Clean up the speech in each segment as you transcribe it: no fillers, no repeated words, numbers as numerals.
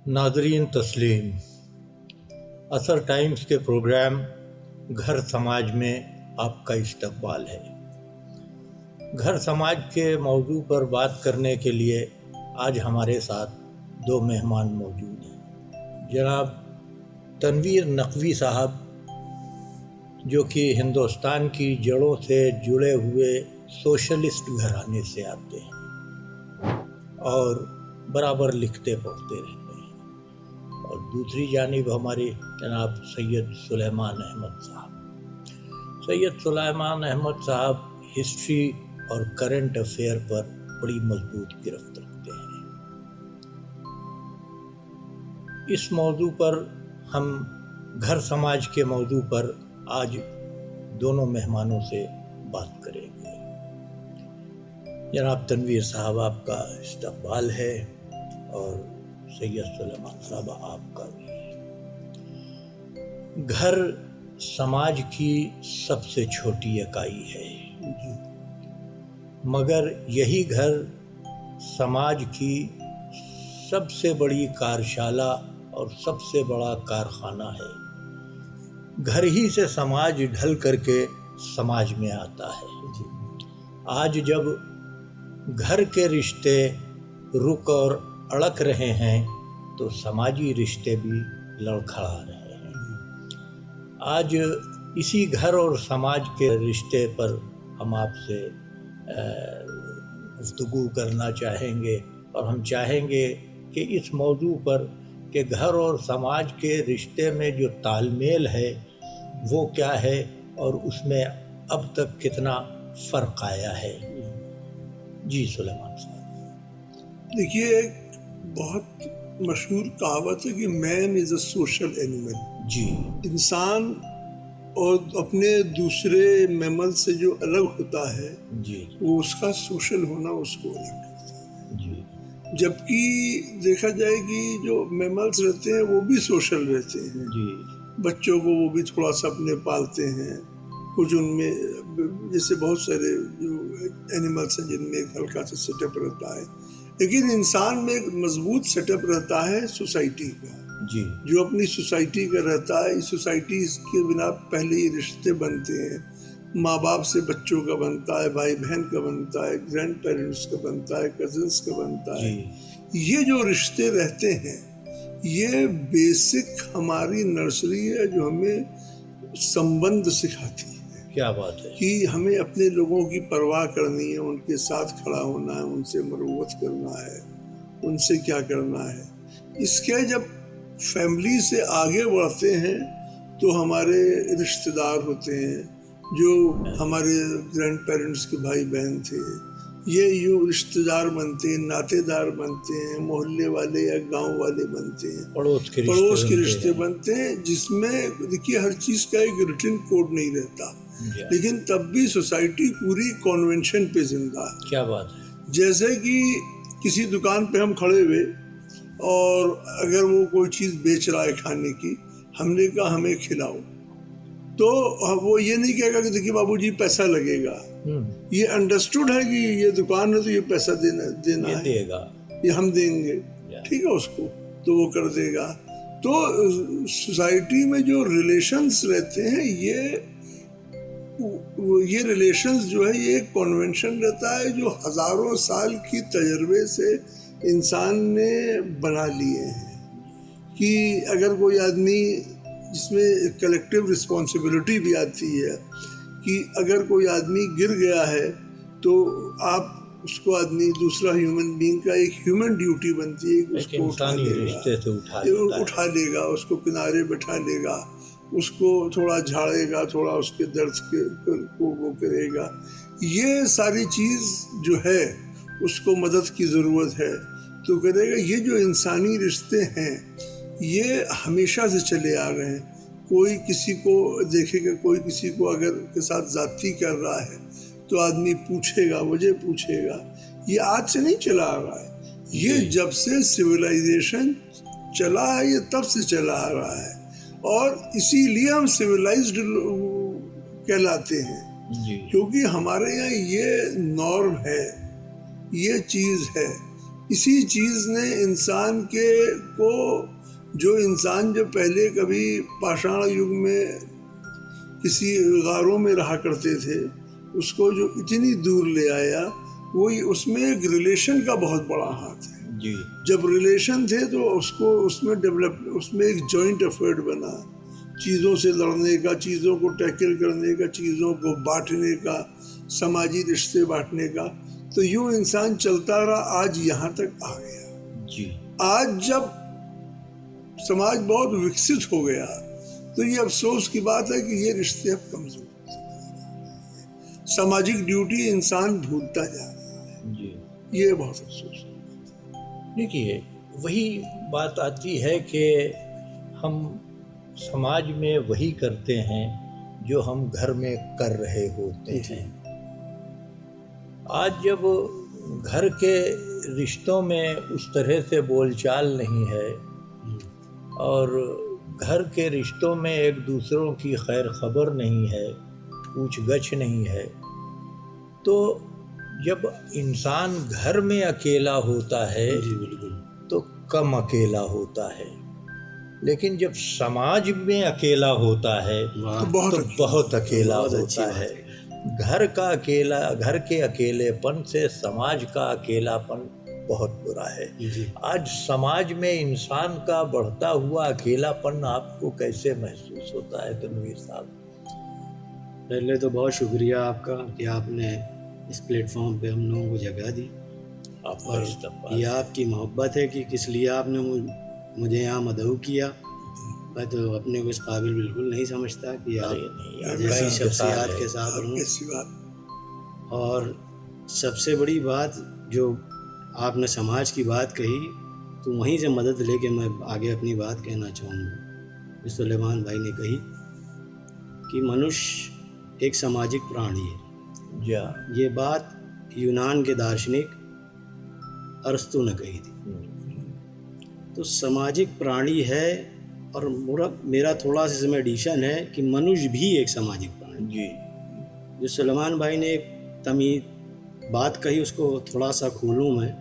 नाजरीन तस्लीम, असर टाइम्स के प्रोग्राम घर समाज में आपका इस्तकबाल है। घर समाज के मौजू पर बात करने के लिए आज हमारे साथ दो मेहमान मौजूद हैं। जनाब तनवीर नकवी साहब, जो कि हिंदुस्तान की जड़ों से जुड़े हुए सोशलिस्ट घराने से आते हैं और बराबर लिखते पढ़ते रहते हैं, और दूसरी जानिब हमारे जनाब सैयद सुलेमान अहमद साहब। सैयद सुलेमान अहमद साहब हिस्ट्री और करंट अफेयर पर बड़ी मजबूत गिरफ्त रखते हैं। इस मौजू पर हम घर समाज के मौजू पर आज दोनों मेहमानों से बात करेंगे। जनाब तनवीर साहब, आपका इस्तकबाल है और सैयद सुलेमान साहब आपका भी। घर समाज की सबसे छोटी इकाई है, मगर यही घर समाज की सबसे बड़ी कार्यशाला और सबसे बड़ा कारखाना है। घर ही से समाज ढल करके समाज में आता है। आज जब घर के रिश्ते रुक और अड़क रहे हैं तो समाजी रिश्ते भी लड़खड़ा रहे हैं। आज इसी घर और समाज के रिश्ते पर हम आपसे गुफ्तगू करना चाहेंगे, और हम चाहेंगे कि इस मौजू पर कि घर और समाज के रिश्ते में जो तालमेल है वो क्या है और उसमें अब तक कितना फ़र्क आया है। जी सुलेमान साहब। देखिए, एक बहुत मशहूर कहावत है कि man is a social animal. जी। इंसान और अपने दूसरे मैमल से जो अलग होता है जी, वो उसका सोशल होना उसको अलग करता है। जी, जबकि देखा जाए कि जो मैमल्स रहते हैं वो भी सोशल रहते हैं। जी, बच्चों को वो भी थोड़ा सा अपने पालते हैं। कुछ उनमें जैसे बहुत सारे जो एनिमल्स हैं जिनमें एक हल्का सा सेटअप रहता है, लेकिन इंसान में एक मजबूत सेटअप रहता है सोसाइटी का, जी, जो अपनी सोसाइटी का रहता है। इस सोसाइटी के बिना पहले ही रिश्ते बनते हैं। माँ बाप से बच्चों का बनता है, भाई बहन का बनता है, ग्रैंड पेरेंट्स का बनता है, कजिन्स का बनता है। ये जो रिश्ते रहते हैं ये बेसिक हमारी नर्सरी है जो हमें संबंध सिखाती है। क्या बात है कि हमें अपने लोगों की परवाह करनी है, उनके साथ खड़ा होना है, उनसे मरवत करना है, उनसे क्या करना है। इसके जब फैमिली से आगे बढ़ते हैं तो हमारे रिश्तेदार होते हैं, जो हमारे ग्रैंड पेरेंट्स के भाई बहन थे, ये यूँ रिश्तेदार बनते हैं, नातेदार बनते हैं, मोहल्ले वाले या गांव वाले बनते हैं, पड़ोस के रिश्ते बनते हैं, जिसमें देखिए हर चीज़ का एक रिटन कोड नहीं रहता, लेकिन तब भी सोसाइटी पूरी कॉन्वेंशन पे जिंदा है। क्या बात है। जैसे कि किसी दुकान पे हम खड़े हुए और अगर वो कोई चीज़ बेच रहा है खाने की, हमने कहा हमें खिलाओ, तो वो ये नहीं कहेगा कि देखिए बाबूजी पैसा लगेगा। ये अंडरस्टूड है कि ये दुकान है तो ये पैसा देना ये है, देगा, ये हम देंगे, ठीक है उसको, तो वो कर देगा। तो सोसाइटी में जो रिलेशंस रहते हैं ये रिलेशंस जो है ये एक कन्वेंशन रहता है जो हजारों साल की तजर्बे से इंसान ने बना लिए हैं। कि अगर कोई आदमी, जिसमें कलेक्टिव रिस्पॉन्सिबिलिटी भी आती है, कि अगर कोई आदमी गिर गया है तो आप उसको आदमी दूसरा ह्यूमन बीइंग का एक ह्यूमन ड्यूटी बनती है कि उसको उठा लेगा, उसको किनारे बैठा लेगा, उसको थोड़ा झाड़ेगा, थोड़ा उसके दर्द को वो करेगा। ये सारी चीज़ जो है उसको मदद की ज़रूरत है तो करेगा। ये जो इंसानी रिश्ते हैं ये हमेशा से चले आ रहे हैं। कोई किसी को देखेगा, कोई किसी को अगर के साथ जाती कर रहा है तो आदमी पूछेगा, वजह पूछेगा। ये आज से नहीं चला आ रहा है, ये जब से सिविलाइजेशन चला है ये तब से चला आ रहा है, और इसीलिए हम सिविलाइज्ड कहलाते हैं, क्योंकि हमारे यहाँ ये नॉर्म है, ये चीज़ है। इसी चीज़ ने इंसान के को जो इंसान जो पहले कभी पाषाण युग में किसी गारों में रहा करते थे, उसको जो इतनी दूर ले आया, वही उसमें एक रिलेशन का बहुत बड़ा हाथ है जी। जब रिलेशन थे तो उसको उसमें एक जॉइंट एफर्ट बना, चीज़ों से लड़ने का, चीज़ों को टैकल करने का, चीज़ों को बांटने का, समाजी रिश्ते बांटने का। तो यूँ इंसान चलता रहा, आज यहाँ तक आ गया जी। आज जब समाज बहुत विकसित हो गया तो ये अफसोस की बात है कि ये रिश्ते अब कमजोर, सामाजिक ड्यूटी इंसान भूलता जा रहा है जी। ये बहुत अफसोस है। देखिए, वही बात आती है कि हम समाज में वही करते हैं जो हम घर में कर रहे होते हैं। आज जब घर के रिश्तों में उस तरह से बोलचाल नहीं है और घर के रिश्तों में एक दूसरों की खैर खबर नहीं है, पूछ गछ नहीं है, तो जब इंसान घर में अकेला होता है तो कम अकेला होता है, लेकिन जब समाज में अकेला होता है तो बहुत अकेला होता है। घर के अकेलेपन से समाज का अकेलापन बहुत बुरा है। आज समाज में इंसान का बढ़ता हुआ अकेलापन आपको कैसे महसूस होता है तनवीर साहब? पहले तो बहुत शुक्रिया आपका कि आपने इस प्लेटफॉर्म पे हम लोगों को जगह दी, और ये आपकी मोहब्बत है कि किस लिए आपने मुझे यहाँ मदऊ किया। मैं तो अपने को इस काबिल बिल्कुल नहीं समझता कि आप जैसी शख्सियात के साथ रहूं। और सबसे बड़ी बात जो आपने समाज की बात कही, तो वहीं से मदद लेके मैं आगे अपनी बात कहना चाहूँगा। सुलेमान भाई ने कही कि मनुष्य एक सामाजिक प्राणी है। ये बात यूनान के दार्शनिक अरस्तु ने कही थी। तो सामाजिक प्राणी है, और मेरा थोड़ा सा इसमें एडिशन है कि मनुष्य भी एक सामाजिक प्राणी जी। जो सुलेमान भाई ने एक तमीज़ बात कही, उसको थोड़ा सा खोलूँ मैं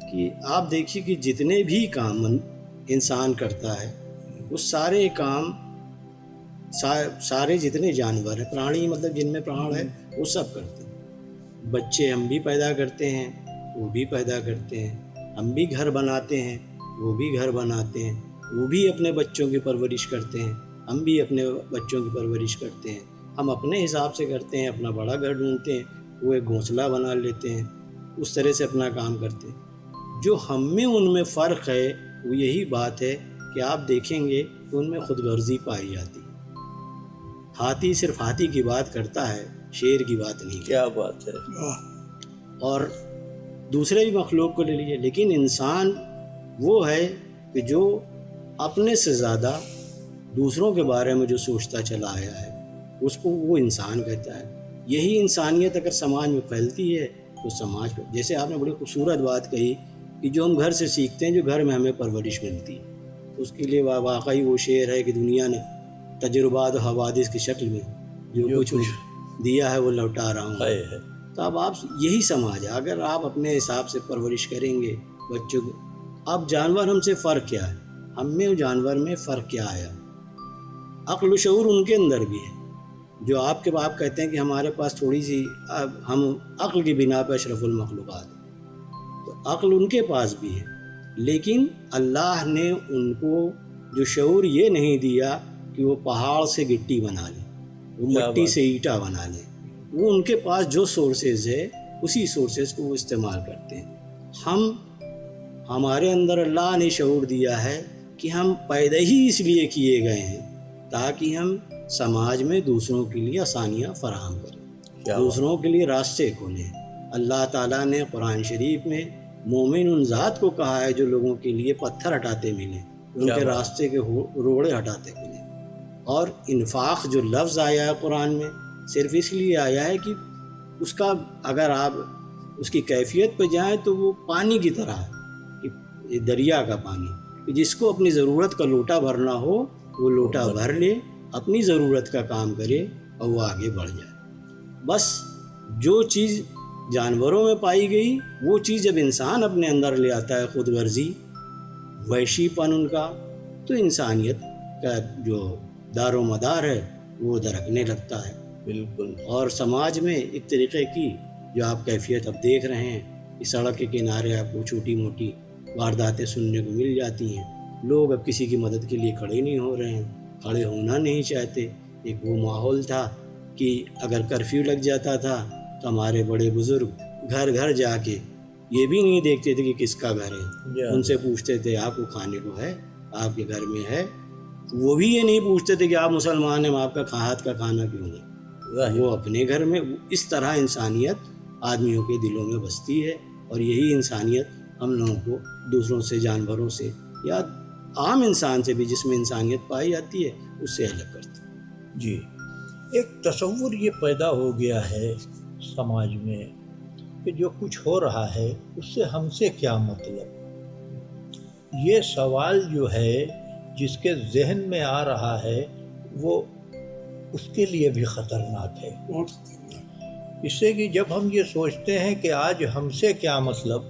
कि आप देखिए कि जितने भी काम इंसान करता है वो सारे काम सारे जितने जानवर हैं, प्राणी मतलब जिनमें प्राण है, वो सब करते हैं। बच्चे हम भी पैदा करते हैं, वो भी पैदा करते हैं। हम भी घर बनाते हैं, वो भी घर बनाते हैं। वो भी अपने बच्चों की परवरिश करते हैं, हम भी अपने बच्चों की परवरिश करते हैं। हम अपने हिसाब से करते हैं, अपना बड़ा घर ढूंढते हैं, वो एक घोंसला बना लेते हैं, उस तरह से अपना काम करते हैं। जो हम में उनमें फ़र्क है वो यही बात है कि आप देखेंगे कि उनमें खुदगर्जी पाई जाती है। हाथी सिर्फ हाथी की बात करता है, शेर की बात नहीं। क्या बात है। और दूसरे भी मखलूक को ले लीजिए, लेकिन इंसान वो है कि जो अपने से ज़्यादा दूसरों के बारे में जो सोचता चला आया है, उसको वो इंसान कहता है। यही इंसानियत अगर समाज में फैलती है तो समाज पर, जैसे आपने बड़ी खूबसूरत बात कही कि जो हम घर से सीखते हैं, जो घर में हमें परवरिश मिलती है, तो उसके लिए वाकई वो शेर है कि दुनिया ने तजुर्बात और हवादिस की शक्ल में जो कुछ दिया है वो लौटा रहा हूँ। तो अब आप यही समाज है, अगर आप अपने हिसाब से परवरिश करेंगे बच्चों को। अब जानवर हमसे फ़र्क क्या है, हम में और जानवर में फ़र्क क्या आया? अक्ल शऊर उनके अंदर भी है। जो आप कहते हैं कि हमारे पास थोड़ी सी, हम अक्ल की बिना पर अशरफुल मखलूक़ात, तो अक्ल उनके पास भी है, लेकिन अल्लाह ने उनको जो शऊर ये नहीं दिया कि वो पहाड़ से गिट्टी बना ले, वो मिट्टी से ईंटा बना ले। वो उनके पास जो सोर्सेज है उसी सोर्सेज को वो इस्तेमाल करते हैं। हमारे अंदर अल्लाह ने शऊर दिया है कि हम पैदा ही इसलिए किए गए हैं ताकि हम समाज में दूसरों के लिए आसानियाँ फराहम करें, दूसरों के लिए रास्ते खोलें। अल्लाह ताला ने कुरान शरीफ में मोमिन उन ज़ात को कहा है जो लोगों के लिए पत्थर हटाते मिले, उनके रास्ते के रोड़े हटाते मिले। और इन्फाक जो लफ्ज़ आया है कुरान में, सिर्फ इसलिए आया है कि उसका अगर आप उसकी कैफियत पर जाएं तो वो पानी की तरह है, कि दरिया का पानी, कि जिसको अपनी ज़रूरत का लोटा भरना हो वो लोटा भर ले, अपनी ज़रूरत का काम करे और वो आगे बढ़ जाए। बस जो चीज़ जानवरों में पाई गई वो चीज़ जब इंसान अपने अंदर ले आता है, खुद गर्जी, वैशीपन उनका, तो इंसानियत का जो दारो मदार है वो दरकने लगता है। बिल्कुल। और समाज में एक तरीक़े की जो आप कैफियत अब देख रहे हैं, इस सड़क के किनारे आपको छोटी मोटी वारदातें सुनने को मिल जाती हैं। लोग अब किसी की मदद के लिए खड़े नहीं हो रहे हैं, खड़े होना नहीं चाहते। एक वो माहौल था कि अगर कर्फ्यू लग जाता था तो हमारे बड़े बुज़ुर्ग घर घर जाके ये भी नहीं देखते थे कि किसका घर है, उनसे पूछते थे आपको खाने को है, आपके घर में है। वो भी ये नहीं पूछते थे कि आप मुसलमान हैं, आपका हाथ का खाना क्यों नहीं। वो अपने घर में, इस तरह इंसानियत आदमियों के दिलों में बसती है। और यही इंसानियत हम लोगों को दूसरों से, जानवरों से या आम इंसान से भी जिसमें इंसानियत पाई जाती है उससे अलग करती है। जी, एक तसव्वुर ये पैदा हो गया है समाज में कि जो कुछ हो रहा है उससे हमसे क्या मतलब। ये सवाल जो है जिसके जहन में आ रहा है वो उसके लिए भी ख़तरनाक है। बहुत खतरनाक। इससे कि जब हम ये सोचते हैं कि आज हमसे क्या मतलब,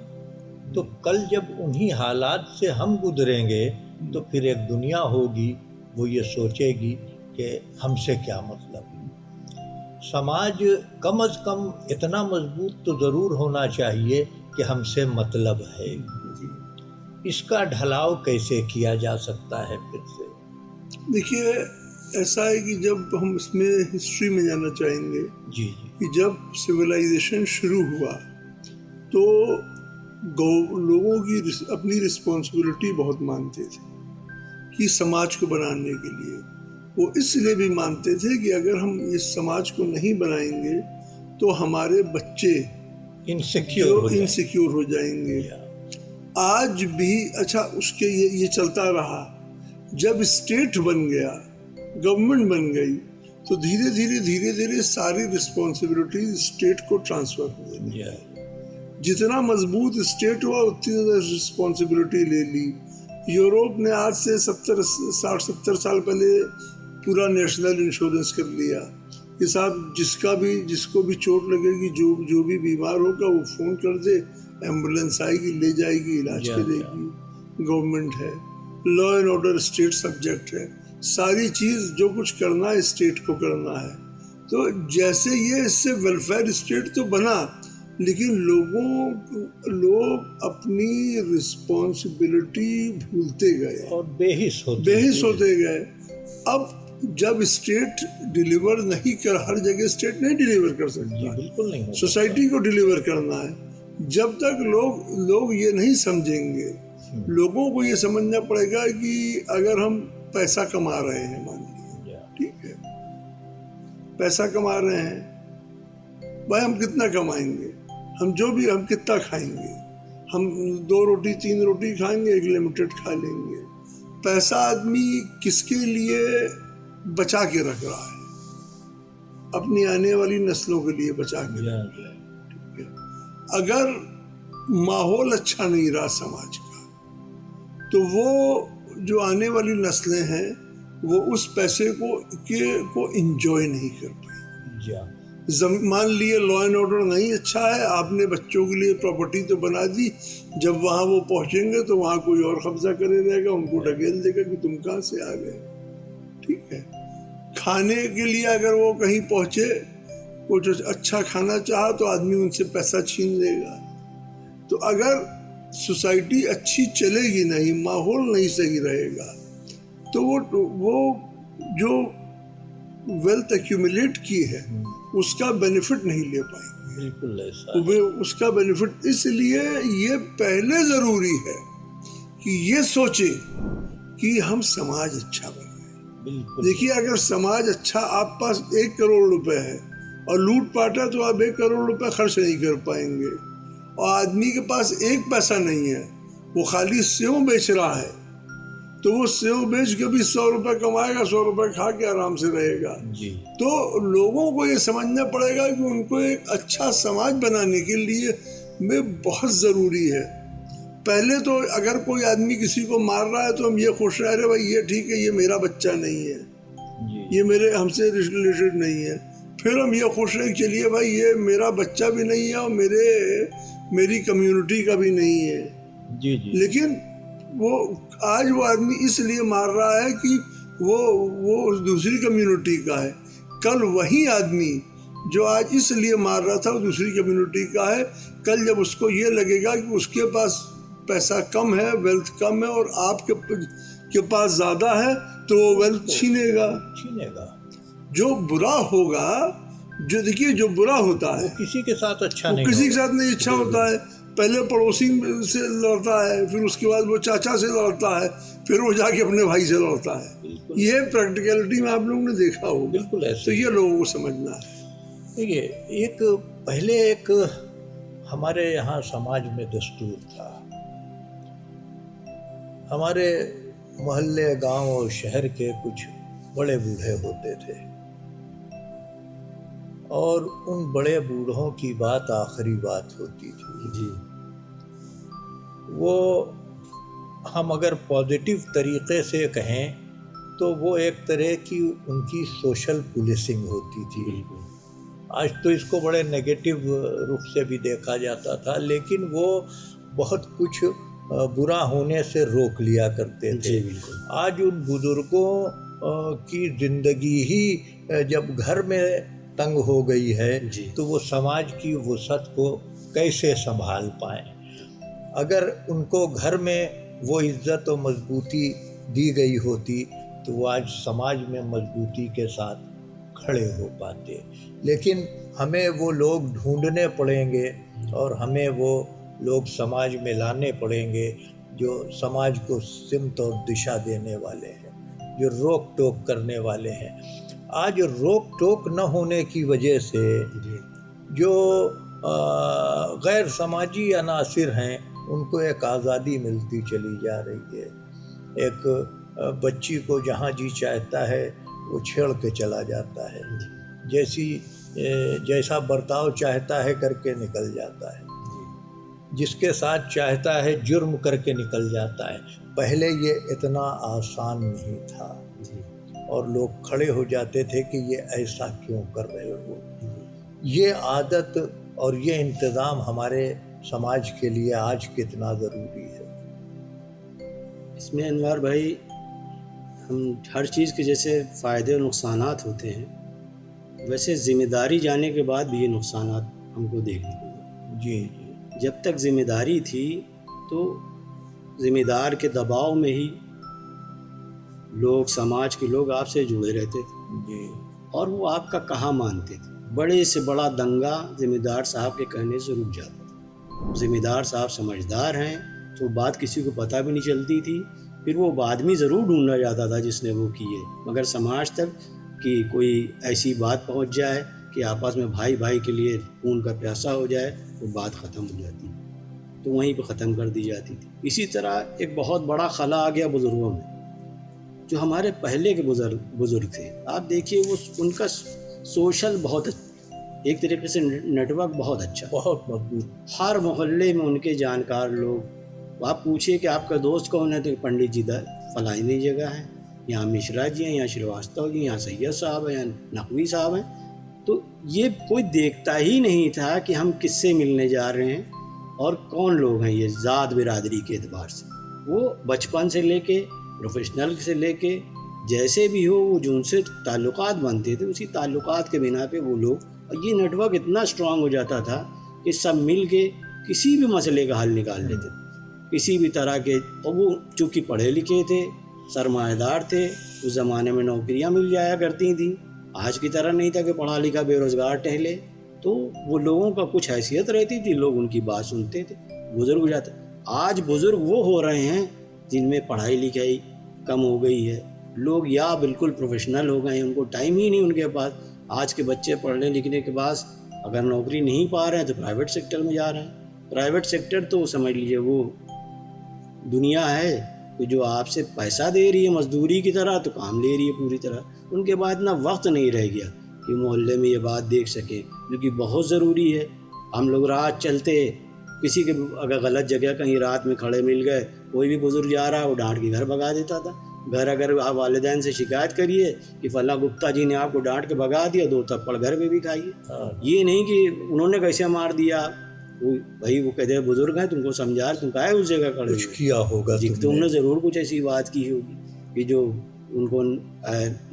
तो कल जब उन्हीं हालात से हम गुजरेंगे तो फिर एक दुनिया होगी वो ये सोचेगी कि हमसे क्या मतलब। समाज कम अज़ कम इतना मजबूत तो ज़रूर होना चाहिए कि हमसे मतलब है। इसका ढलाव कैसे किया जा सकता है फिर से? देखिए, ऐसा है कि जब हम इसमें हिस्ट्री में जाना चाहेंगे जी कि जब सिविलाइजेशन शुरू हुआ तो लोगों की अपनी रिस्पॉन्सिबिलिटी बहुत मानते थे कि समाज को बनाने के लिए। वो इसलिए भी मानते थे कि अगर हम इस समाज को नहीं बनाएंगे तो हमारे बच्चे इनसिक्योर हो जाएंगे। आज भी अच्छा उसके ये चलता रहा। जब स्टेट बन गया, गवर्नमेंट बन गई, तो धीरे धीरे सारी रिस्पॉन्सिबिलिटी स्टेट को ट्रांसफर हो गई। जितना मजबूत स्टेट हुआ उतनी ज़्यादा रिस्पॉन्सिबिलिटी ले ली। यूरोप ने आज से 60-70 साल पहले पूरा नेशनल इंश्योरेंस कर लिया कि साहब जिसको भी चोट लगेगी, जो भी बीमार होगा वो फ़ोन कर दे, एम्बुलेंस आएगी, ले जाएगी, इलाज करेगी। गवर्नमेंट है, law and order state subject है, सारी चीज़ जो कुछ करना है स्टेट को करना है। तो जैसे ये इससे वेलफेयर स्टेट तो बना, लेकिन लोग अपनी रिस्पॉन्सिबिलिटी भूलते गए और बेहिस होते गए। अब जब स्टेट डिलीवर नहीं कर, हर जगह स्टेट नहीं डिलीवर कर सकता, बिल्कुल नहीं, सोसाइटी को डिलीवर करना है। जब तक लोग ये नहीं समझेंगे, लोगों को ये समझना पड़ेगा कि अगर हम पैसा कमा रहे हैं, मान लीजिए, ठीक है, पैसा कमा रहे हैं, भाई हम कितना कमाएंगे, हम कितना खाएंगे, हम 2 रोटी 3 रोटी खाएंगे, एक लिमिटेड खा लेंगे। पैसा आदमी किसके लिए बचा के रख रहा है? अपनी आने वाली नस्लों के लिए बचा के रख रहा है, ठीक है। अगर माहौल अच्छा नहीं रहा समाज का, तो वो जो आने वाली नस्लें हैं वो उस पैसे को एंजॉय नहीं कर पाएंगी। मान लिए लॉ एंड ऑर्डर नहीं अच्छा है, आपने बच्चों के लिए प्रॉपर्टी तो बना दी, जब वहाँ वो पहुँचेंगे तो वहाँ कोई और कब्जा करे रहेगा, उनको ढकेल देगा कि तुम कहाँ से आ गए, ठीक है। खाने के लिए अगर वो कहीं पहुँचे, कुछ अच्छा खाना चाहा तो आदमी उनसे पैसा छीन लेगा। तो अगर सोसाइटी अच्छी चलेगी नहीं, माहौल नहीं सही रहेगा, तो वो जो वेल्थ एक्यूमुलेट की है उसका बेनिफिट नहीं ले पाएंगे। बिल्कुल ऐसा। उसका बेनिफिट इसलिए ये पहले ज़रूरी है कि ये सोचे कि हम समाज अच्छा बनाएं। देखिए, अगर समाज अच्छा, आप पास 1 करोड़ रुपए है और लूट पाट है तो आप 1 करोड़ रुपए खर्च नहीं कर पाएंगे, और आदमी के पास 1 पैसा नहीं है, वो खाली सेव बेच रहा है, तो वो सेव बेच के भी 100 रुपए कमाएगा, 100 रुपए खा के आराम से रहेगा जी। तो लोगों को ये समझना पड़ेगा कि उनको एक अच्छा समाज बनाने के लिए में बहुत ज़रूरी है। पहले तो अगर कोई आदमी किसी को मार रहा है तो हम ये खुश रह रहे, भाई ये ठीक है, ये मेरा बच्चा नहीं है, ये मेरे हमसे रिलेटेड नहीं है। फिर हम ये खुश रहे कि चलिए भाई ये मेरा बच्चा भी नहीं है और मेरी कम्युनिटी का भी नहीं है। जी जी। लेकिन आज वो आदमी इसलिए मार रहा है कि वो दूसरी कम्युनिटी का है। कल वही आदमी जो आज इसलिए मार रहा था वो दूसरी कम्युनिटी का है। कल जब उसको ये लगेगा कि उसके पास पैसा कम है, वेल्थ कम है और आपके पास ज़्यादा है, तो वो वेल्थ छीनेगा। जो बुरा होगा, जो देखिए जो बुरा होता है किसी के साथ अच्छा नहीं, किसी के साथ नहीं अच्छा होता है। पहले पड़ोसी से लड़ता है, फिर उसके बाद वो चाचा से लड़ता है, फिर वो जाके अपने भाई से लड़ता है। ये प्रैक्टिकलिटी में आप लोगों ने देखा होगा। बिल्कुल ऐसे। तो ये लोगों को समझना है। देखिए, पहले एक हमारे यहाँ समाज में दस्तूर था। हमारे मोहल्ले, गांव और शहर के कुछ बड़े बूढ़े होते थे और उन बड़े बूढ़ों की बात आखिरी बात होती थी जी। वो हम अगर पॉजिटिव तरीके से कहें तो वो एक तरह की उनकी सोशल पुलिसिंग होती थी। आज तो इसको बड़े नेगेटिव रूप से भी देखा जाता था, लेकिन वो बहुत कुछ बुरा होने से रोक लिया करते थे। आज उन बुजुर्गों की जिंदगी ही जब घर में तंग हो गई है तो वो समाज की वसत को कैसे संभाल पाएं। अगर उनको घर में वो इज्जत और मजबूती दी गई होती तो वो आज समाज में मजबूती के साथ खड़े हो पाते। लेकिन हमें वो लोग ढूंढने पड़ेंगे और हमें वो लोग समाज में लाने पड़ेंगे जो समाज को सिमत और दिशा देने वाले हैं, जो रोक टोक करने वाले हैं। आज रोक टोक न होने की वजह से जो गैर समाजी अनासिर हैं उनको एक आज़ादी मिलती चली जा रही है। एक बच्ची को जहाँ जी चाहता है वो छेड़ के चला जाता है, जैसा बर्ताव चाहता है करके निकल जाता है, जिसके साथ चाहता है जुर्म करके निकल जाता है। पहले ये इतना आसान नहीं था और लोग खड़े हो जाते थे कि ये ऐसा क्यों कर रहे हो। ये आदत और ये इंतज़ाम हमारे समाज के लिए आज कितना ज़रूरी है। इसमें अनवर भाई, हम हर चीज़ के जैसे फ़ायदे और नुकसानात होते हैं, वैसे ज़िम्मेदारी जाने के बाद भी ये नुकसानात हमको देखने को मिले। जी। जब तक ज़िम्मेदारी थी तो ज़िम्मेदार के दबाव में ही लोग, समाज के लोग आपसे जुड़े रहते थे जी, और वो आपका कहा मानते थे। बड़े से बड़ा दंगा ज़िम्मेदार साहब के कहने से रुक जाता था। ज़िम्मेदार साहब समझदार हैं तो बात किसी को पता भी नहीं चलती थी। फिर वो आदमी ज़रूर ढूंढा जाता था जिसने वो किए, मगर समाज तक कि कोई ऐसी बात पहुंच जाए कि आपस में भाई भाई के लिए खून का प्यासा हो जाए तो बात ख़त्म हो जाती, तो वहीं पे ख़त्म कर दी जाती थी। इसी तरह एक बहुत बड़ा खला आ गया बुज़ुर्गों में। जो हमारे पहले के बुज़ुर्ग थे, आप देखिए वो उनका सोशल बहुत, एक तरीके से नेटवर्क बहुत अच्छा, बहुत मजबूत। हर मोहल्ले में उनके जानकार लोग। आप पूछिए कि आपका दोस्त कौन है तो पंडित जी फलानी जगह है, यहाँ मिश्रा जी हैं, यहाँ श्रीवास्तव जी, यहाँ सैयद साहब हैं, यहाँ नकवी साहब हैं। तो ये कोई देखता ही नहीं था कि हम किससे मिलने जा रहे हैं और कौन लोग हैं ये ज़ात बिरादरी के एतबार से। वो बचपन से लेके प्रोफेशनल से लेके जैसे भी हो, वो जो उनसे ताल्लुकात बनते थे उसी ताल्लुकात के बिना पे वो लोग, और ये नेटवर्क इतना स्ट्रांग हो जाता था कि सब मिल के किसी भी मसले का हल निकाल लेते थे, किसी भी तरह के। और वो चूँकि पढ़े लिखे थे, सरमाएदार थे, उस ज़माने में नौकरियां मिल जाया करती थी। आज की तरह नहीं था कि पढ़ा लिखा बेरोज़गार टहले। तो वो लोगों का कुछ हैसियत रहती थी, लोग उनकी बात सुनते थे, बुज़ुर्ग हो जाते। आज बुज़ुर्ग वो हो रहे हैं जिनमें पढ़ाई लिखाई कम हो गई है, लोग या बिल्कुल प्रोफेशनल हो गए हैं, उनको टाइम ही नहीं उनके पास। आज के बच्चे पढ़ने लिखने के बाद अगर नौकरी नहीं पा रहे हैं तो प्राइवेट सेक्टर में जा रहे हैं। प्राइवेट सेक्टर तो समझ लीजिए वो दुनिया है कि जो आपसे पैसा दे रही है मजदूरी की तरह, तो काम ले रही है पूरी तरह। उनके बाद इतना वक्त नहीं रह गया कि मोहल्ले में ये बात देख सके, जो कि बहुत ज़रूरी है। हम लोग रात चलते, किसी के अगर गलत जगह कहीं रात में खड़े मिल गए, कोई भी बुजुर्ग जा रहा है वो डांट के घर भगा देता था। घर अगर आप वालिदैन से शिकायत करिए कि फला गुप्ता जी ने आपको डांट के भगा दिया, 2 थप्पड़ घर में भी खाइए। हाँ, ये नहीं कि उन्होंने कैसे मार दिया, वो भाई वो कहते हैं बुजुर्ग हैं, तुमको समझा, तुम काहे उस जगह खड़े कुछ हुए? किया होगा जी, तुमने। तुमने ज़रूर कुछ ऐसी बात की होगी कि जो उनको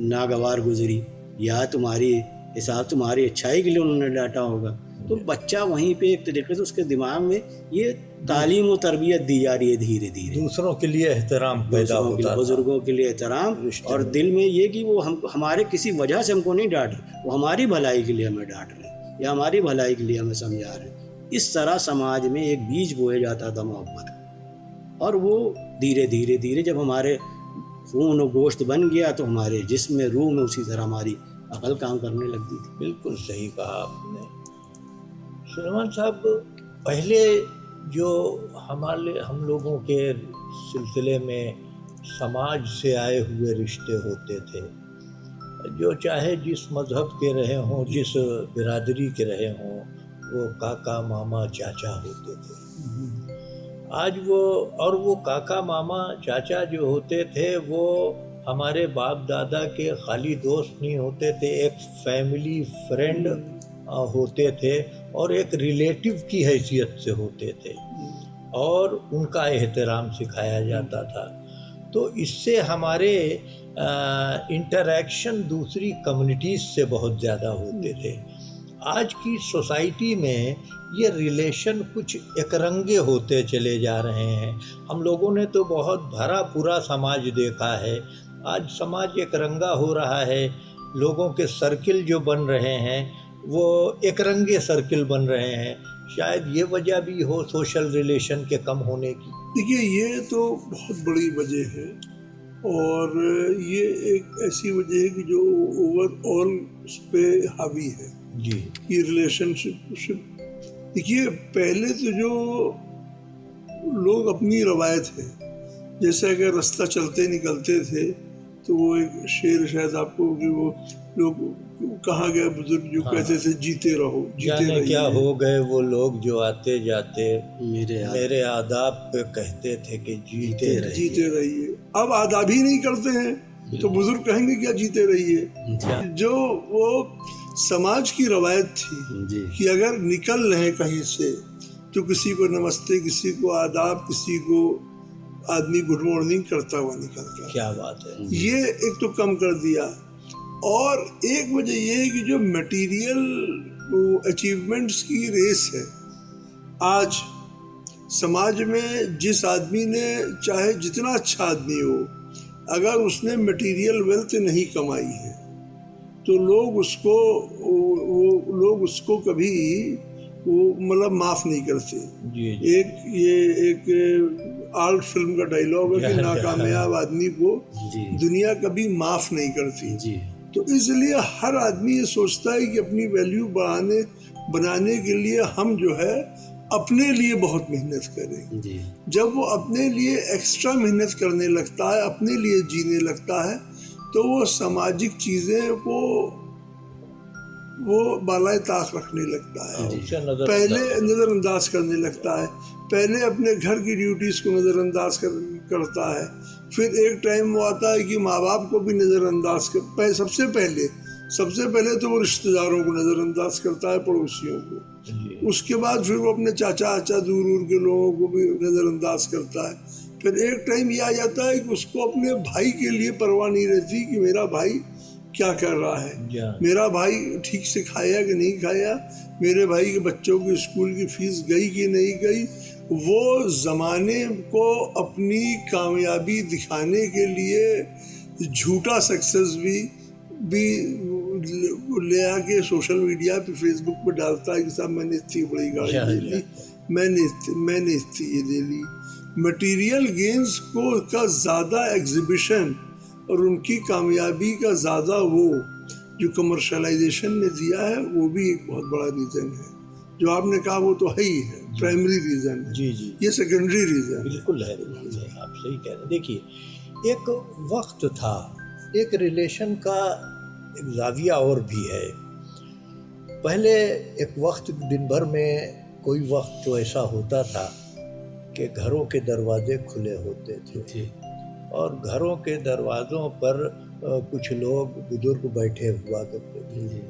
नागवार गुजरी, या तुम्हारी हिसाब तुम्हारी अच्छाई के लिए उन्होंने डांटा होगा। तो बच्चा वहीं पे एक तरीके से उसके दिमाग में ये तालीम और तरबियत दी जा रही है धीरे धीरे। दूसरों के लिए एहतराम पैदा दूसरों के होता लिए, था। बुजुर्गों के लिए एहतराम, रिश्ते और में। दिल में ये कि वो हमारे किसी वजह से हमको नहीं डांट रहे, वो हमारी भलाई के लिए हमें डांट रहे हैं या हमारी भलाई के लिए हमें समझा रहे हैं। इस तरह समाज में एक बीज बोया जाता था मोहब्बत का, और वो धीरे धीरे धीरे जब हमारे खून और गोश्त बन गया तो हमारे जिस्म में, रूह में उसी तरह हमारी अकल काम करने लगती थी। बिल्कुल सही कहा आपने। सुलेमान साहब, पहले जो हम लोगों के सिलसिले में समाज से आए हुए रिश्ते होते थे, जो चाहे जिस मज़हब के रहे हों, जिस बिरादरी के रहे हों, वो काका मामा चाचा होते थे। आज वो काका मामा चाचा जो होते थे वो हमारे बाप दादा के खाली दोस्त नहीं होते थे, एक फैमिली फ्रेंड होते थे और एक रिलेटिव की हैसियत से होते थे, और उनका एहतराम सिखाया जाता था। तो इससे हमारे इंटरेक्शन दूसरी कम्युनिटीज़ से बहुत ज़्यादा होते थे। आज की सोसाइटी में ये रिलेशन कुछ एकरंगे होते चले जा रहे हैं। हम लोगों ने तो बहुत भरा पूरा समाज देखा है, आज समाज एकरंगा हो रहा है। लोगों के सर्किल जो बन रहे हैं वो एकरंगे सर्किल बन रहे हैं। शायद ये वजह भी हो सोशल रिलेशन के कम होने की। देखिए, ये तो बहुत बड़ी वजह है, और ये एक ऐसी वजह है कि जो ओवरऑल उस पर हावी है जी। ये रिलेशनशिप। देखिए, पहले तो जो लोग अपनी रवायत है, जैसे अगर रास्ता चलते निकलते थे तो वो एक शेर शायद आपको कि वो लोग कहाँ गए बुजुर्ग जो कहते थे जीते रहो, जीते जाने रहिए। क्या हो गए वो लोग जो आते जाते मेरे आदाब पे कहते थे कि जीते रहिए। अब आदाब ही नहीं करते हैं तो बुजुर्ग कहेंगे क्या जीते रहिए। जो वो समाज की रवायत थी कि अगर निकल रहे कहीं से तो किसी को नमस्ते, किसी को आदाब, किसी को आदमी गुड मॉर्निंग करता हुआ निकलता है। क्या बात है। ये एक तो कम कर दिया, और एक वजह ये है कि जो मटेरियल अचीवमेंट्स की रेस है आज समाज में, जिस आदमी ने चाहे जितना अच्छा आदमी हो, अगर उसने मटेरियल वेल्थ नहीं कमाई है तो लोग उसको कभी मतलब माफ नहीं करते। जी। एक आर्ट फिल्म का डायलॉग है कि नाकामयाब आदमी को दुनिया कभी माफ नहीं करती। तो इसलिए हर आदमी ये सोचता है कि अपनी वैल्यू बनाने के लिए हम जो है अपने लिए बहुत मेहनत करें। जब वो अपने लिए एक्स्ट्रा मेहनत करने लगता है, अपने लिए जीने लगता है, तो वो सामाजिक चीजें को वो बालाए ताक रखने लगता है, पहले नज़रअंदाज करने लगता है, पहले अपने घर की ड्यूटीज़ को नज़रअंदाज करता है, फिर एक टाइम वो आता है कि माँ बाप को भी नज़रअंदाज कर, सबसे पहले तो वो रिश्तेदारों को नज़रअंदाज करता है, पड़ोसियों को, उसके बाद फिर वो अपने चाचा दूर के लोगों को भी नज़रअंदाज करता है। फिर एक टाइम ये आ जाता है कि उसको अपने भाई के लिए परवाह नहीं रहती कि मेरा भाई क्या कर रहा है, मेरा भाई ठीक से खाया कि नहीं खाया, मेरे भाई के बच्चों की स्कूल की फीस गई कि नहीं गई। वो ज़माने को अपनी कामयाबी दिखाने के लिए झूठा सक्सेस भी ले आके सोशल मीडिया पे, फेसबुक पे डालता है कि साहब मैंने इतनी बड़ी गाड़ी ले ली, मैंने इतनी ये ले ली। मटेरियल गेन्स का ज़्यादा एग्जिबिशन और उनकी कामयाबी का ज़्यादा वो जो कमर्शलाइजेशन ने दिया है, वो भी एक बहुत बड़ा रीज़न है। जो आपने कहा वो तो है ही है, प्राइमरी रीज़न है। जी। ये सेकेंडरी रीज़न बिल्कुल है। आप सही कह रहे हैं। देखिए, एक वक्त था, एक रिलेशन का एक जाविया और भी है। पहले एक वक्त दिन भर में कोई वक्त तो ऐसा होता था कि घरों के दरवाजे खुले होते थे, और घरों के दरवाज़ों पर कुछ लोग बुजुर्ग बैठे हुआ करते थे।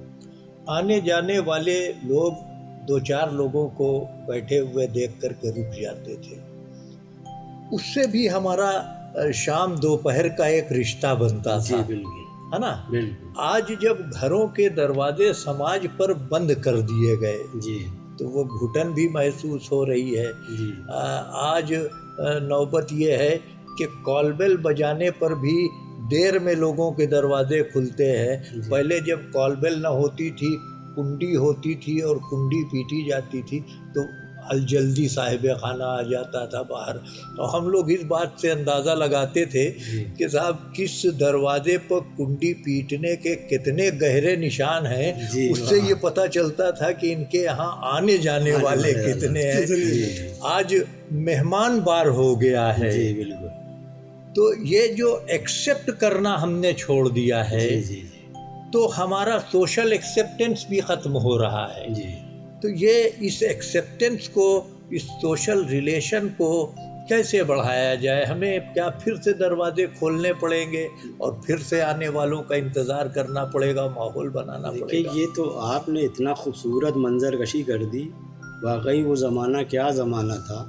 आने जाने वाले लोग 2-4 लोगों को बैठे हुए देख कर के रुक जाते थे। उससे भी हमारा शाम दोपहर का एक रिश्ता बनता जी था, बिल्कुल, है ना। बिल्कुल आज जब घरों के दरवाजे समाज पर बंद कर दिए गए जी तो वो घुटन भी महसूस हो रही है। जी आज नौबत ये है कि कॉल बेल बजाने पर भी देर में लोगों के दरवाजे खुलते हैं। जी। पहले जब कॉल बेल न होती थी, कुंडी होती थी और कुंडी पीटी जाती थी तो जल्दी साहिब खाना आ जाता था बाहर। तो हम लोग इस बात से अंदाज़ा लगाते थे जी कि साहब किस दरवाजे पर कुंडी पीटने के कितने गहरे निशान हैं, जी, उससे वाह। ये पता चलता था कि इनके यहाँ आने जाने वाले कितने हैं। जी आज मेहमान बार हो गया है। जी बिल्कुल, तो ये जो एक्सेप्ट करना हमने छोड़ दिया है, जी जी तो हमारा सोशल एक्सेप्टेंस भी ख़त्म हो रहा है। जी तो ये इस एक्सेप्टेंस को, इस सोशल रिलेशन को कैसे बढ़ाया जाए? हमें क्या फिर से दरवाजे खोलने पड़ेंगे और फिर से आने वालों का इंतज़ार करना पड़ेगा, माहौल बनाना देखिए, पड़ेगा? ये तो आपने इतना खूबसूरत मंजर कशी कर दी। वाकई वो ज़माना क्या ज़माना था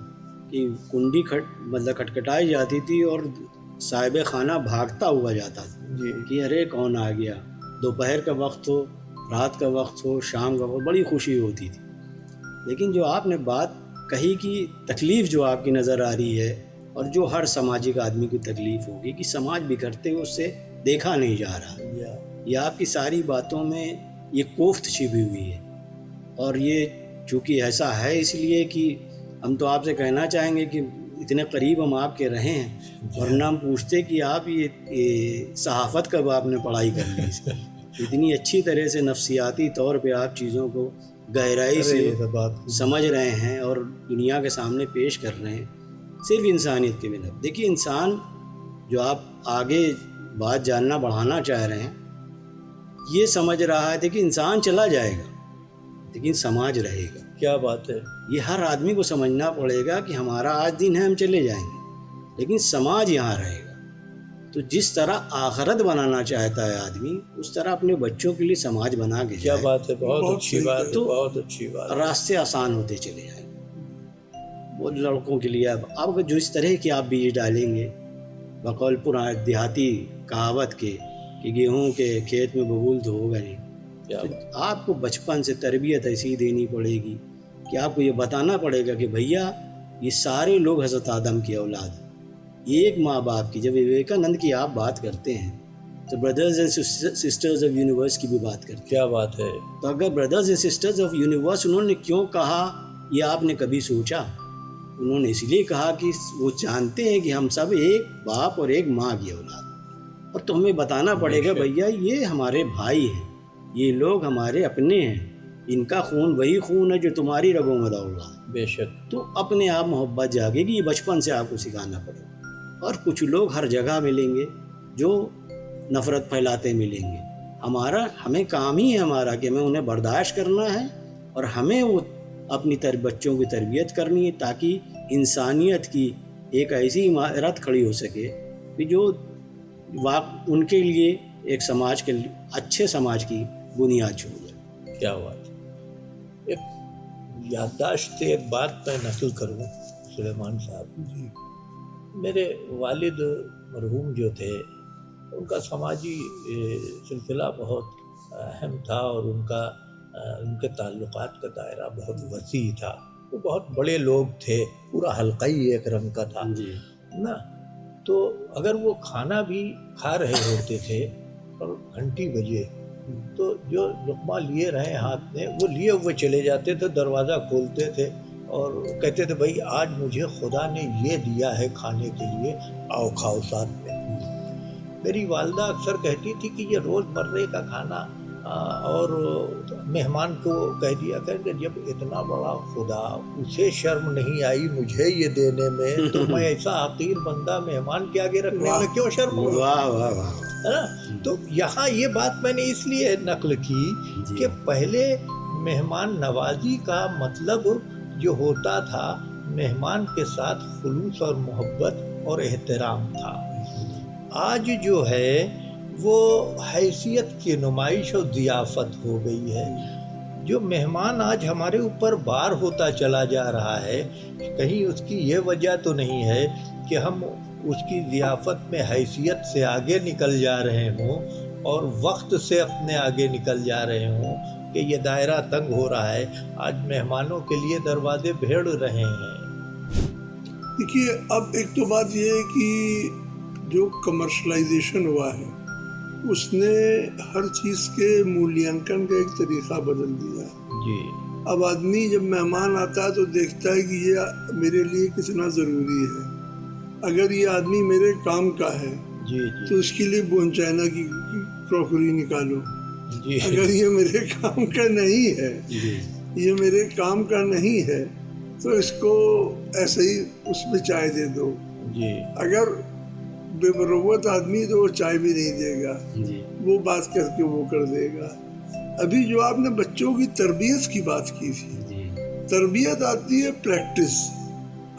कि कुंडी मतलब खटखटाई जाती थी और साहिब खाना भागता हुआ जाता था जी कि अरे कौन आ गया। दोपहर का वक्त हो, रात का वक्त हो, शाम का वक्त, बड़ी खुशी होती थी। लेकिन जो आपने बात कही कि तकलीफ़ जो आपकी नज़र आ रही है और जो हर सामाजिक आदमी को तकलीफ़ होगी कि समाज बिखरते हुए उससे देखा नहीं जा रहा। या ये आपकी सारी बातों में ये कोफ्त छिपी हुई है। और ये चूँकि ऐसा है इसलिए कि हम तो आपसे कहना चाहेंगे कि इतने करीब हम आपके रहे हैं, वरना हम पूछते कि आप ये सहाफ़त कब आपने पढ़ाई कर ली इसकी। इतनी अच्छी तरह से नफ्सियाती तौर पे आप चीज़ों को गहराई से अरे ये सब बात समझ रहे हैं और दुनिया के सामने पेश कर रहे हैं, सिर्फ इंसानियत के बिना। देखिए, इंसान जो आप आगे बात जानना बढ़ाना चाह रहे हैं, ये समझ रहा है कि इंसान चला जाएगा लेकिन समाज रहेगा। क्या बात है। ये हर आदमी को समझना पड़ेगा कि हमारा आज दिन है, हम चले जाएंगे, लेकिन समाज यहाँ रहेगा। तो जिस तरह आखिरत बनाना चाहता है आदमी, उस तरह अपने बच्चों के लिए समाज बना के क्या जाए, बात है, बहुत बहुत अच्छी सही बात है, तो बहुत अच्छी बात है। रास्ते आसान होते चले जाए। वो लड़कों के लिए अब जो इस तरह के आप बीज डालेंगे, बकौल पुराने देहाती कहावत के कि गेहूं के खेत में बबूल तो होगा नहीं। क्या तो आपको बचपन से तरबियत ऐसी देनी पड़ेगी कि आपको ये बताना पड़ेगा कि भैया ये सारे लोग हज़रत आदम की औलाद हैं, एक माँ बाप की। जब विवेकानंद की आप बात करते हैं तो brothers and sisters of universe की भी बात करते हैं। क्या बात है। तो अगर brothers and sisters of universe उन्होंने क्यों कहा, ये आपने कभी सोचा? उन्होंने इसलिए कहा कि वो जानते हैं कि हम सब एक बाप और एक माँ की औलाद, और तो हमें बताना पड़ेगा भैया ये हमारे भाई हैं, ये लोग हमारे अपने हैं, इनका खून वही खून है जो तुम्हारी रगों में दौड़ रहा है। बेशक। तो अपने आप मोहब्बत जागेगी। ये बचपन से आपको सिखाना पड़ेगा। और कुछ लोग हर जगह मिलेंगे जो नफ़रत फैलाते मिलेंगे। हमें काम ही है हमारा कि हमें उन्हें बर्दाश्त करना है और हमें वो अपनी बच्चों की तरबियत करनी है, ताकि इंसानियत की एक ऐसी इमारत खड़ी हो सके कि जो उनके लिए एक समाज के अच्छे समाज की बुनियाद छोड़ जाए। क्या बात है। एक याददाश्त से एक बात मैं नकल करूँ सुलेमान साहब। मेरे वालिद मरहूम जो थे, उनका समाजी सिलसिला बहुत अहम था और उनके ताल्लुकात का दायरा बहुत वसी था। वो बहुत बड़े लोग थे, पूरा हल्का ही एक रंग का था जी ना। तो अगर वो खाना भी खा रहे होते थे और घंटी बजे, तो जो लुक़मा लिए रहे हाथ में वो लिए हुए चले जाते थे, दरवाज़ा खोलते थे और कहते थे भाई आज मुझे खुदा ने ये दिया है खाने के लिए, आओ खाओ साथ में। मेरी वालदा अक्सर कहती थी कि ये रोज़मर्रे का खाना, और मेहमान को कह दिया कर कि जब इतना बड़ा खुदा, उसे शर्म नहीं आई मुझे ये देने में, तो मैं ऐसा हकीर बंदा मेहमान के आगे रखने में क्यों शर्म हो। वाह वाह वाह, है ना। तो यहाँ ये बात मैंने इसलिए नकल की कि पहले मेहमान नवाजी का मतलब जो होता था, मेहमान के साथ खुलूस और मोहब्बत और एहतराम था। आज जो है वो हैसियत की नुमाइश और ज़ियाफ़त हो गई है। जो मेहमान आज हमारे ऊपर बार होता चला जा रहा है, कहीं उसकी ये वजह तो नहीं है कि हम उसकी ज़ियाफ़त में हैसियत से आगे निकल जा रहे हों और वक्त से अपने आगे निकल जा रहे हों कि ये दायरा तंग हो रहा है। आज मेहमानों के लिए दरवाजे भेड़ रहे हैं। देखिए, अब एक तो बात ये है कि जो कमर्शलाइजेशन हुआ है उसने हर चीज़ के मूल्यांकन का एक तरीक़ा बदल दिया है जी। अब आदमी जब मेहमान आता है तो देखता है कि ये मेरे लिए कितना ज़रूरी है। अगर ये आदमी मेरे काम का है जी जी तो उसके लिए बोन चाइना की क्रॉकरी निकालो। जी अगर ये मेरे काम का नहीं है, ये मेरे काम का नहीं है, तो इसको ऐसे ही उसमें चाय दे दो। जी अगर बेबरवत आदमी तो वो चाय भी नहीं देगा, वो बात करके वो कर देगा। अभी जो आपने बच्चों की तरबियत की बात की थी, तरबियत आती है प्रैक्टिस।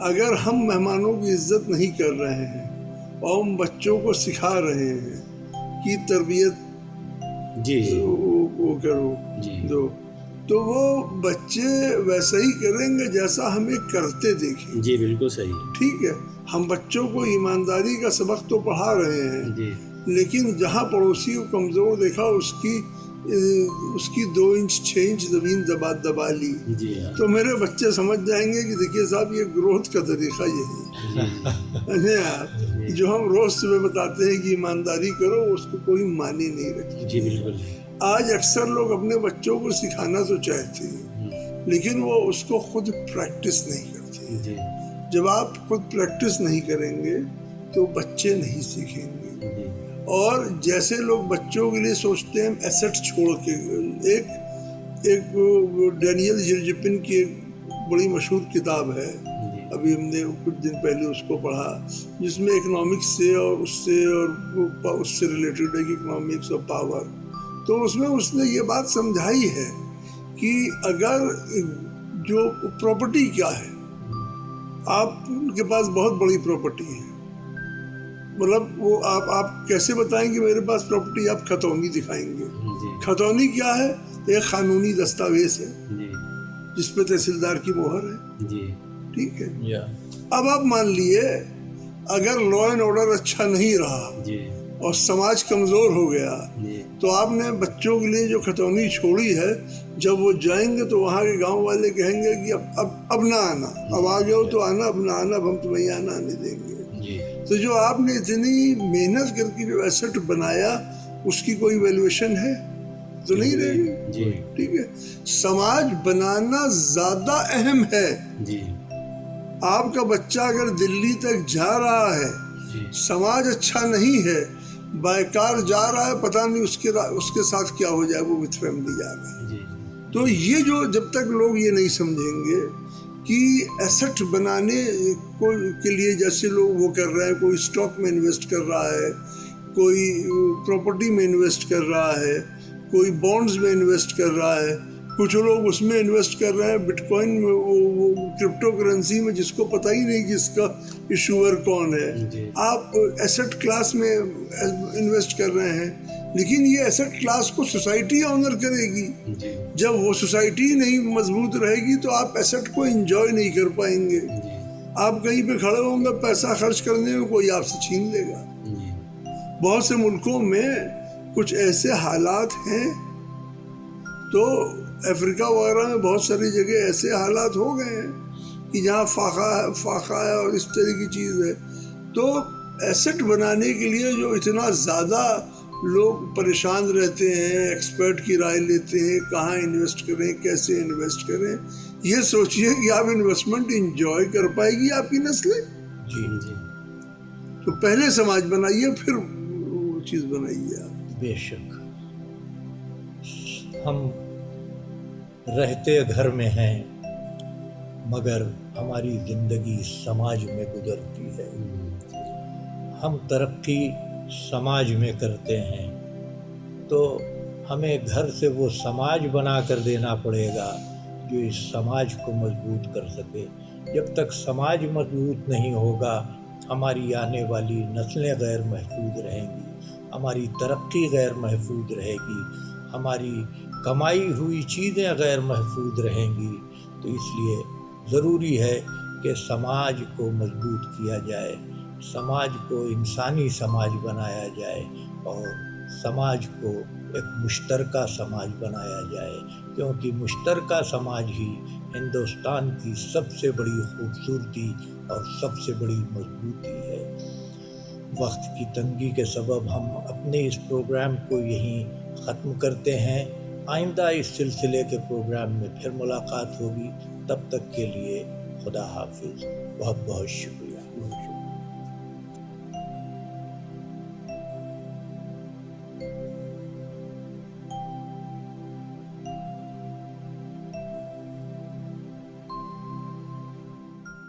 अगर हम मेहमानों की इज्जत नहीं कर रहे हैं और हम बच्चों को सिखा रहे हैं कि तरबियत वो करो दो, तो वो बच्चे वैसा ही करेंगे जैसा हमें करते देखें। जी बिल्कुल सही। ठीक है, हम बच्चों को ईमानदारी का सबक तो पढ़ा रहे हैं, लेकिन जहाँ पड़ोसी को कमज़ोर देखा उसकी 2 इंच 6 इंच ज़मीन दबा ली, तो मेरे बच्चे समझ जाएंगे कि देखिए साहब, ये ग्रोथ का तरीका यही है। जो हम रोज़ सुबह बताते हैं कि ईमानदारी करो, उसको कोई मानी नहीं रखती। जी बिल्कुल। आज अक्सर लोग अपने बच्चों को सिखाना तो चाहते हैं, लेकिन वो उसको खुद प्रैक्टिस नहीं करते। जब आप खुद प्रैक्टिस नहीं करेंगे तो बच्चे नहीं सीखेंगे। और जैसे लोग बच्चों के लिए सोचते हैं एसेट छोड़ के, एक डैनियल जिरजिपिन की एक बड़ी मशहूर किताब है, अभी हमने कुछ दिन पहले उसको पढ़ा, जिसमें इकोनॉमिक्स से और उससे रिलेटेड है कि इकोनॉमिक्स और पावर। तो उसमें उसने ये बात समझाई है कि अगर जो प्रॉपर्टी क्या है, आपके पास बहुत बड़ी प्रॉपर्टी है, मतलब वो आप कैसे बताएंगे मेरे पास प्रॉपर्टी? आप खतौनी दिखाएंगे। खतौनी क्या है? एक कानूनी दस्तावेज है जिसपे तहसीलदार की मोहर है। ठीक है। अब आप मान लिए अगर लॉ एंड ऑर्डर अच्छा नहीं रहा और समाज कमजोर हो गया, तो आपने बच्चों के लिए जो खतौनी छोड़ी है, जब वो जाएंगे तो वहाँ के गांव वाले कहेंगे कि अब ना आना, अब आ गए हो तो आना, अब ना आना, अब हम तुम्हें यहाँ ना आने देंगे। तो जो आपने इतनी मेहनत करके जो एसेट बनाया, उसकी कोई वैल्यूएशन है तो नहीं रहेगी। ठीक है, समाज बनाना ज्यादा अहम है। आपका बच्चा अगर दिल्ली तक जा रहा है, समाज अच्छा नहीं है, बायकार जा रहा है, पता नहीं उसके साथ क्या हो जाए, वो विद फैमिली जा रहा है। तो ये जो जब तक लोग ये नहीं समझेंगे कि एसेट बनाने के लिए जैसे लोग वो कर रहे हैं, कोई स्टॉक में इन्वेस्ट कर रहा है, कोई प्रॉपर्टी में इन्वेस्ट कर रहा है, कोई बॉन्ड्स में इन्वेस्ट कर रहा है, कुछ लोग उसमें इन्वेस्ट कर रहे हैं बिटकॉइन में, वो क्रिप्टो करेंसी में, जिसको पता ही नहीं कि इसका इशूअर कौन है। आप एसेट क्लास में इन्वेस्ट कर रहे हैं, लेकिन ये एसेट क्लास को सोसाइटी ऑनर करेगी। जब वो सोसाइटी नहीं मजबूत रहेगी तो आप एसेट को एंजॉय नहीं कर पाएंगे। आप कहीं पे खड़े होंगे, पैसा खर्च करने में कोई आपसे छीन लेगा। बहुत से मुल्कों में कुछ ऐसे हालात हैं, तो अफ्रीका वगैरह में बहुत सारी जगह ऐसे हालात हो गए हैं कि जहाँ फाका है और इस तरह की चीज़ है। तो एसेट बनाने के लिए जो इतना ज़्यादा लोग परेशान रहते हैं, एक्सपर्ट की राय लेते हैं, कहाँ इन्वेस्ट करें, कैसे इन्वेस्ट करें, ये सोचिए कि आप इन्वेस्टमेंट एंजॉय कर पाएगी आपकी नस्लें। तो पहले समाज बनाइए, फिर वो चीज़ बनाइए आप। बेशक हम रहते घर में हैं, मगर हमारी जिंदगी समाज में गुजरती है। हम तरक्की समाज में करते हैं, तो हमें घर से वो समाज बना कर देना पड़ेगा जो इस समाज को मजबूत कर सके। जब तक समाज मजबूत नहीं होगा, हमारी आने वाली नस्लें गैर महफूज रहेंगी, हमारी तरक्की गैर महफूज रहेगी, हमारी कमाई हुई चीज़ें गैर महफूज रहेंगी। तो इसलिए ज़रूरी है कि समाज को मजबूत किया जाए, समाज को इंसानी समाज बनाया जाए और समाज को एक मुश्तरका समाज बनाया जाए, क्योंकि मुश्तरका समाज ही हिंदुस्तान की सबसे बड़ी खूबसूरती और सबसे बड़ी मजबूती है। वक्त की तंगी के सबब हम अपने इस प्रोग्राम को यहीं ख़त्म करते हैं। आइंदा इस सिलसिले के प्रोग्राम में फिर मुलाकात होगी। तब तक के लिए खुदा हाफिज़। बहुत बहुत शुक्रिया।